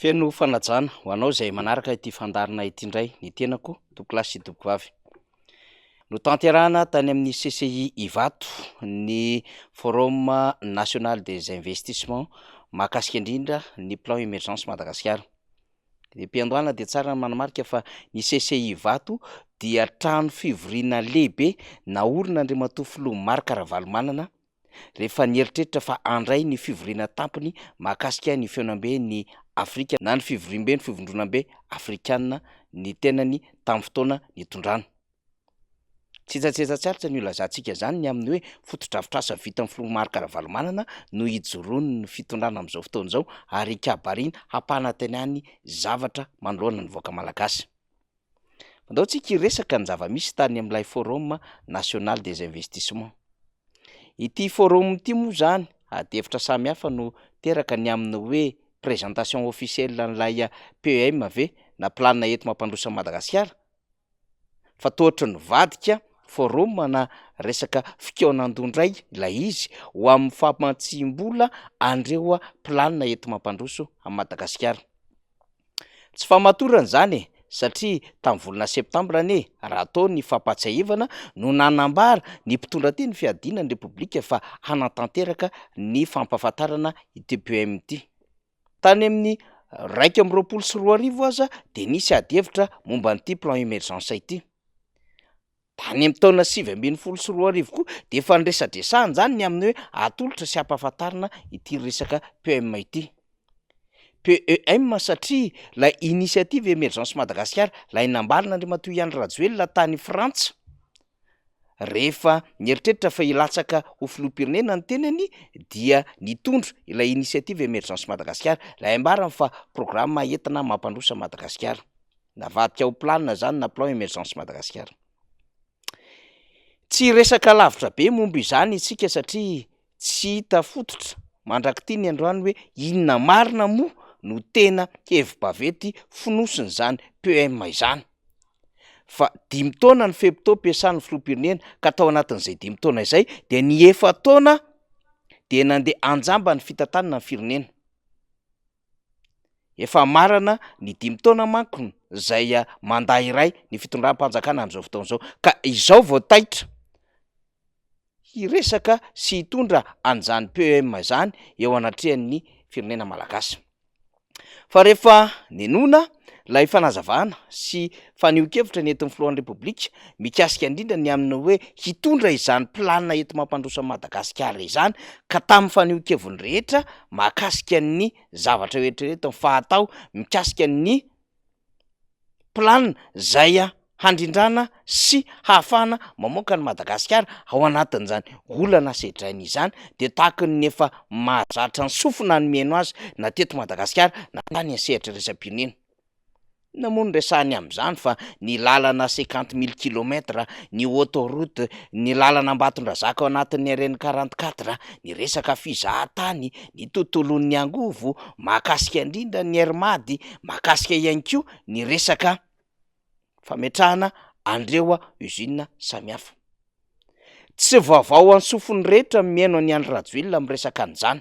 Feno fanajana ho anao izay manaraka ity fandarina ity indray, ny tenako Douglas Dovavy. No tanterahana tany amin'ny CCI Ivato ny Forum National des Investissements mahakasika indrindra ny plan émergence Madagasikara. De mpiandohana dia tsara manamarika fa ny CCI Ivato dia trano fivoriana lehibe naorina Andriamatoa Filoha Marc Ravalomanana rehefa nieritreritra fa andray ny fivoriana tampony mahakasika ny fihaonam-be Afrika na ny fivoriam-be ny fivondronam-be afrikanina ny tenany tamin'ny fotoana nitondrana. Tsitsatsetsatsaritra ny ilazantsika zany ny amin'ny hoe foto-drafitrasa vita amin'ny Filoha Marc Ravalomanana no hijoroany ny fitondrana amin'izao fotoana izao ary kabarina hampanantenany zavatra manoloana ny vahoaka malagasy. Fandaontsika hiresaka ny zava-misy tany amin'ilay Forum National des Investissements. Ity forum ity moa zany hevitra samihafa no teraka ny amin'ny hoe présentation officielle an'ilay PEM ve na planina ento mampandrosa Madagasikara fa tohatry ny vadika forum na resaka fikaonan-dondray ilay izy ho amin'ny famantsiam-bola andreo planina ento mampandroso a Madagasikara. Tsy famatorana zany satria tamin'ny volana septambra raha atao ny fampatsiahivana no nanambara ny mpitondra teny fiadina ny Repoblika fa hanatanteraka ny fampahafantarana ity PEM ity. Tany amin'ny 1 aza dia nisy adihevitra momba n'ity plan émergence ity. Tany amin'ny taona 2012 koa dia efa niresadresahany zany ny amin'ny hoe atolotra sy hampahafantarana ity resaka PEM ity. PEM satria la initiative émergence Madagasikara la nambarina Andriamatoa Andry Rajoelina tany Frantsa rehefa nieritreritra fa hilatsaka ho filoham-pirenena ny tenany dia nitondra ilay initiative émergence Madagasikara la ambarana fa programma entina mampandrosa Madagasikara navadika ho planina zany na plan émergence Madagasikara. Tsy resaka lavitra be momba izany isika satria tsy hita fototra mandrakity ny androany hoe inona marina moa no tena hevi-bavety fonosiny zany PEM izany. Fa 5 taona ny fehim-potoana ampiasan'ny filoham-pirenena ka tao anatin'izay 5 taona izay dia ny 4 taona dia nandeha anjamba ny fitantanana ny firenena. Efa marana ny 5 taona manko izay mandahy iray ny fitondram-panjakana amin'izao fotoana izao ka izao vao taitra hiresaka sy hitondra an'izany PEM izany eo anatrehan'ny firenena malagasy. Fa rehefa nenona ilay fanazavana sy faneho-kevitra ny entin'ny filohan'ny Repoblika mikasika indrindra ny amin'ny hoe hitondra izany planina ento mampandrosa Madagasikara izany ka tamin'ny faneho-keviny rehetra mahakasika ny zavatra rehetrarehetra fahatao mikasika ny planina izay handrindrana sy hahafahana mamoaka ny Madagasikara ao anatin'izany olana sedrainy izany dia tahaka ny efa mahazatra ny sofina ny mihaino azy na teto Madagasikara na tany sehatra resam-pirenena. Namono resahany amin'izany fa ny lalana 50 000 kilomètres, ny autoroute, ny lalana Ambatondrazaka ao anatin'ny RN 44, ny resaka fizahatany, ny tontolon'ny angovo, mahakasika indrindra ny Hermady, mahakasika ihany koa ny resaka fametrahana andreo usine samihafa. Tsy vaovao any sofiny rehetra mihaino any Andry Rajoelina miresaka an'izany.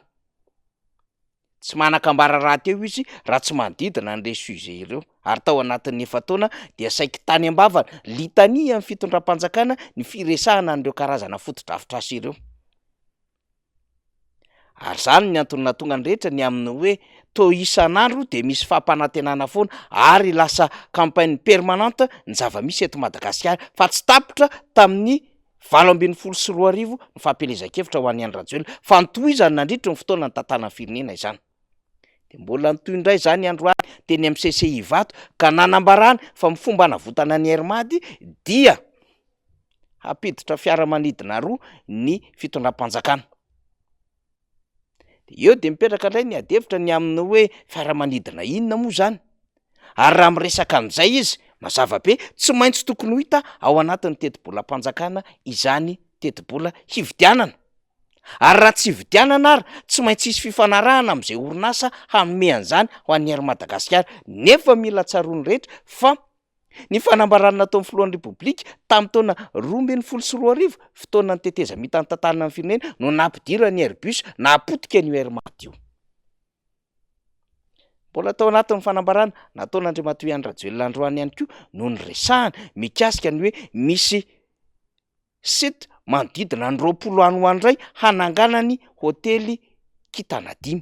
Tsy manakambara raha teo izy raha tsy manodidina an'ireo sujet ireo ary tao anatin'ny 4 taona dia saika tany ambavana litania amin'ny fitondram-panjakana ny firesahana an'ireo karazana foto-drafitrasa ireo. Ary zany ny antony nahatonga ny rehetra ny amin'ny hoe toa isan'andro dia misy fampanantenana foana ary lasa campagne permanente ny zava-misy eto Madagasikara fa tsy tapitra tamin'ny 2012 ny fampelezan-kevitra ho an'ny Andry Rajoelina fa nitohizany nandritra ny fotoana ny tantanan'ny firenena izany. Dia mbola nitoy indray zany androany teny amin'ny CCI Ivato ka nanambarany fa fomba navotana ny Hermady dia hampiditra fiaramanidina roa ny fitondram-panjakana. Eo dia mipetraka indray ny adihevitra ny amin'ny hoe fiaramanidina inona moa zany ary raha miresaka an'izay izy mazava be tsy maintsy tokony ho hita ao anatin'ny teti-bolam-panjakana izany teti-bola hividianana ary raha tsy hividianana ary tsy maintsy hisy fifanarahana amin'izay orinasa hanome an'izany ho an'ny Madagasikara nefa mila tsaroany rehetra fa ny fanambarana nataon'ny filohan'ny Repoblika tamin'ny taona 2012 fotoana ny teteza mitany tantanana amin'ny firenena no nampidira ny Airbus napotika ny Hermady io. Mbola tao anatin'ny fanambarana nataon'Andriamatoa Andry Rajoelina androany ihany koa no nyresahana mikasika ny hoe misy site manodidina ny 20 any ho andray hananganany hôtely kintana 5.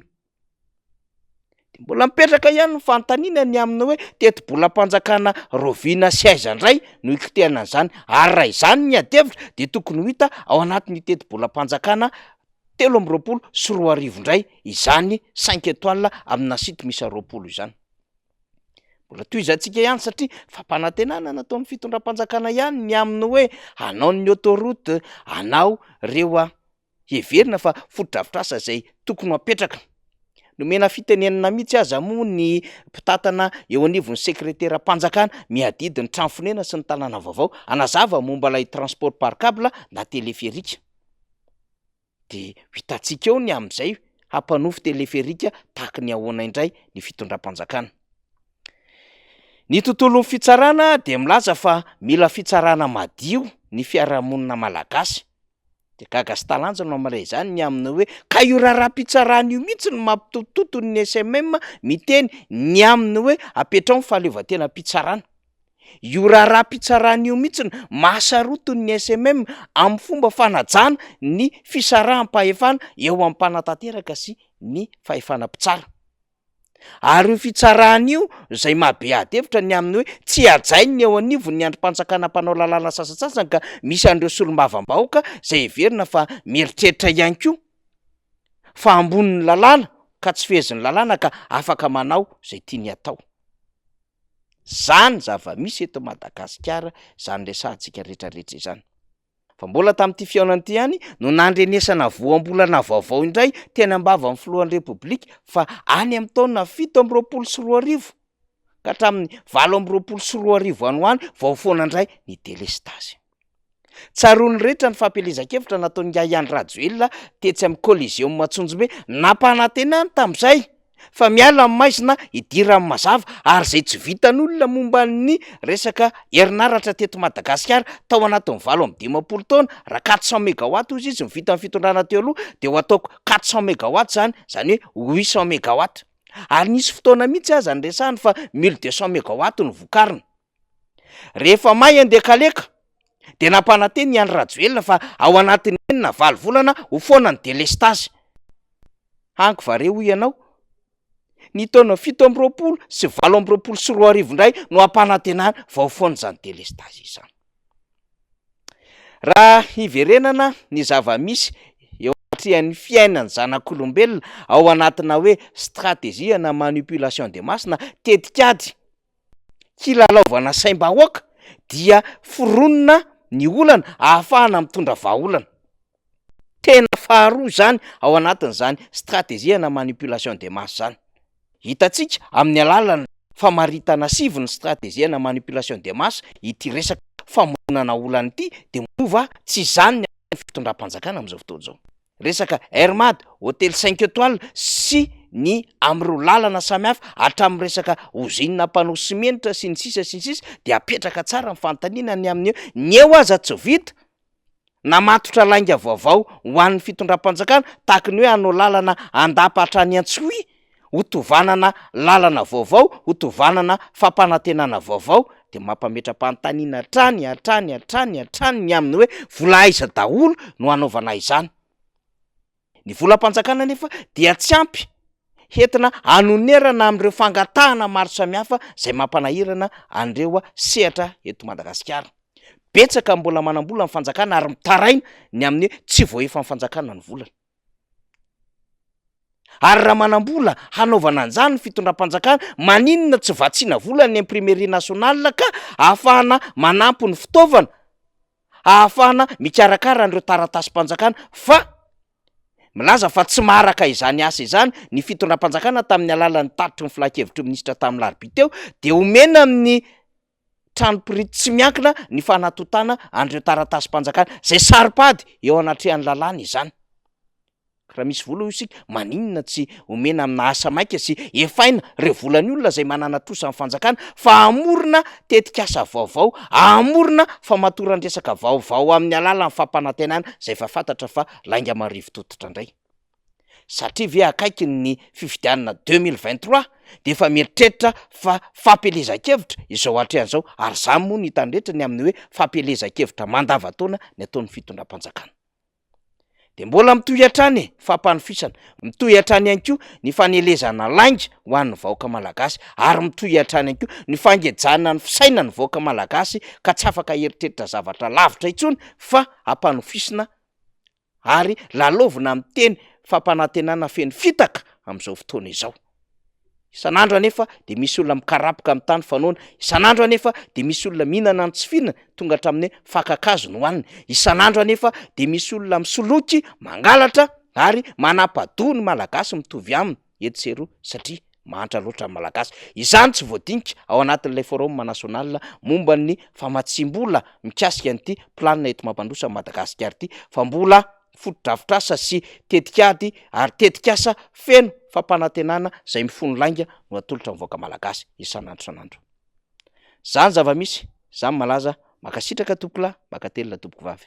De mbola mipetraka ihany ny fanontaniana ny amina hoe teti-bolam-panjakana Roviana sy aiza indray no ikotehana an'izany, ary raha izany ny adevitra de tokony ho hita ao anatin'ny teti-bolam-panjakana 2024 indray izany 5 étoiles amina site misy 20 izany. Mbola toizantsika ihany satria fampanantenana nataon'ny fitondram-panjakana ihany ny amina hoe hanao ny autoroute, hanao reo heverina fa foto-drafitrasa zay tokony hapetraka. Nomena fitenenana mihitsy aza moa ny mpitatana eo anivon'ny sekreteram-panjakana miadidy ny trano fonena sy ny tanàna vaovao anazava momba ilay transport par câble na téléphérique. De hitantsika eo ny amin'izay hampanofy téléphérique tahaka ny ahoana indray ny fitondram-panjakana. Ny tontolon'ny fitsarana de milaza fa mila fitsarana madio ny fiarahamonina malagasy. De gaga sy talanjona amin'ilay izany ny amina hoe ka io raharaham-pitsarana io mihitsy no mampitototo ny SMM miteny ny aminy hoe apetrao ny fahaleovantenam-pitsarana. Io raharaham-pitsarana io mihitsy no mahasaroto ny SMM amin'ny fomba fanajana ny fisaraham-pahefana eo amin'ny mpanantanteraka sy ny fahefanam-pitsara. Ary io fitsarana io zay mahabe adevitra ny aminy hoe tsy ajainy eo anivony ny andrim-panjakana mpanao lalàna sasasasany ka misy an'ireo solombavambahoaka zay heverina fa mieritreritra ihany koa fa ambonin'ny lalàna ka tsy fehezin'ny lalàna ka afaka manao zay tiany atao. Zany zava-misy eto Madagasikara, zany resahantsika rehetrarehetra izany. Fa mbola tamin'ity fiaonan'ity ihany no nandrenesana voambolana vaovao indray teny ambava amin'ny filohan'ny Repoblika fa any amin'ny taona 7 ka hatramin'ny 20 any ho any vao foana indray ny délestage. Tsaroany rehetra ny fampielezan-kevitra nataon'ny Andry Rajoelina tetsy amin'ny Coliseum Matsunjbe nampanantenany tamin'izay fa miala amin'ny maizina idira amin'ny mazava ary zay tsy vitan'olona momba ny resaka herinaratra teto Madagasikara tao anatin'ny 25 taona raha 400 mégawatt ozy izy mivita amin'ny fitondrana teo aloha de ho ataoko 400 mégawatt zany hoe 800 mégawatt. Ary nisy fotoana mihitsy aza ny resahany fa 1200 mégawatt no vokariny. Rehefa may andeha kaleka de nampananteny Andry Rajoelina fa ao anatin'ny 9 volana ho foana ny délestage. Hanko vareo ianao ny taona 17 sy 24 indray no ampanantenana vao foana izany délestage izany. Raha hiverenana ny zava-misy eo atrian'ny fiainany zanak'olombelona ao anatina hoe stratégie na manipulation de masse na tetikady kilalaovana saim-bahoaka dia foronina ny olana ahafahana mitondra vahaolana. Tena faharoa zany ao anatin'izany stratégie na manipulation de masse zany. Hitantsika amin'ny alalany famaritana sivy ny stratégie na manipulation de masse ity resaka famonana olana ity de mova tsy zany ny fitondram-panjakana amin'izao fotoana izao. Resaka Hermad, hôtely 5 étoiles sy ny am'ireo lalana samihafa hatramin'ny resaka ozinina mpanao simenitra sy ny sisa de apetraka tsara ny fanontaniana ny amin'ny ny eo aza tsy vita namatotra lainga vaovao ho an'ny fitondram-panjakana tahaka ny hoe anao lalana andapa hatrany Antsohihy hotovanana lalana vaovao, hotovanana fampanantenana vaovao de mampametra-panontaniana hatrany ny aminy hoe vola aiza daholo no anaovana izany. Ny volam-panjakana nefa dia tsy ampy entina anonerana amin'ireo fangatahana maro samihafa zay mampanahirana an'ireo sehatra eto Madagasikara. Betsaka mbola manambola ny fanjakana ary mitaraina ny amin'ny tsy voaefa ny fanjakana ny volana. Ary raha manambola hanaovana an'izany ny fitondram-panjakana, maninona tsy vatsiana vola ny imprimerie nationale ka ahafahana manampy ny fitaovana, ahafahana mikarakara an'ireo taratasy-panjakana fa milaza fa tsy maharaka izany asa izany ny fitondram-panjakana tamin'ny alalan'ny tatitry ny filan-kevitry minisitra tamin'ny larobia teo de omena amin'ny trano-pirity tsy miankina ny fanatotana an'ireo taratasy-panjakana zay saripady eo anatrehan'ny lalàna izany. Raha misy vola io isika maninona tsy omena amina asa maika sy efaina ireo volan'ny olona zay manana trosa amin'ny fanjakana fa amorona tetikasa vaovao, amorona famatoran-dresaka vaovao amin'ny alalan'ny fampanantenana zay fa fantatra fa lainga marivo tototra indray. satria ve akaiky ny fifidianana 2023 de efa mieritreritra fa fampielezan-kevitra izao hatrehan'izao, ary zany moa ny tandretra ny amin'ny hoe fampielezan-kevitra mandavataona ny ataon'ny fitondram-panjakana. De mbola mitohy hatrany fampanofisana, mitohy hatrany ihany koa ny fanelezana lainga ho an'ny vahoaka malagasy, ary mitohy hatrany ihany koa ny fangejana ny fisaina ny vahoaka malagasy ka tsy afaka eritreritra zavatra lavitra intsony fa ampanofisana ary lalovina amin'ny teny fampanantenana feno fitaka amin'izao fotoana izao. Isan'andro anefa de misy olona mikarapoka amin'ny tany fanoana, isan'andro anefa de misy olona mihinana ny tsy fihinana tonga hatramin'ny fakakazo no hoanina, isan'andro anefa de misy olona misoloky mangalatra ary manapa-doha ny malagasy mitovy aminy eto sy eroa satria mahantra loatra ny malagasy. Izany tsy voadinika ao anatin'ilay forum national momba ny famatsim-bola mikasika an'ity planina eto Mampandrosa Madagasikara ity, fa mbola foto-drafitrasa sy tetikady ary tetikasa feno fampanantenana zay mifono lainga no atolotra ny vahoaka malagasy isan'andro isan'andro. Zany zava-misy, zany malaza, makasitraka tompokolahy, makatelina tompoko vavy.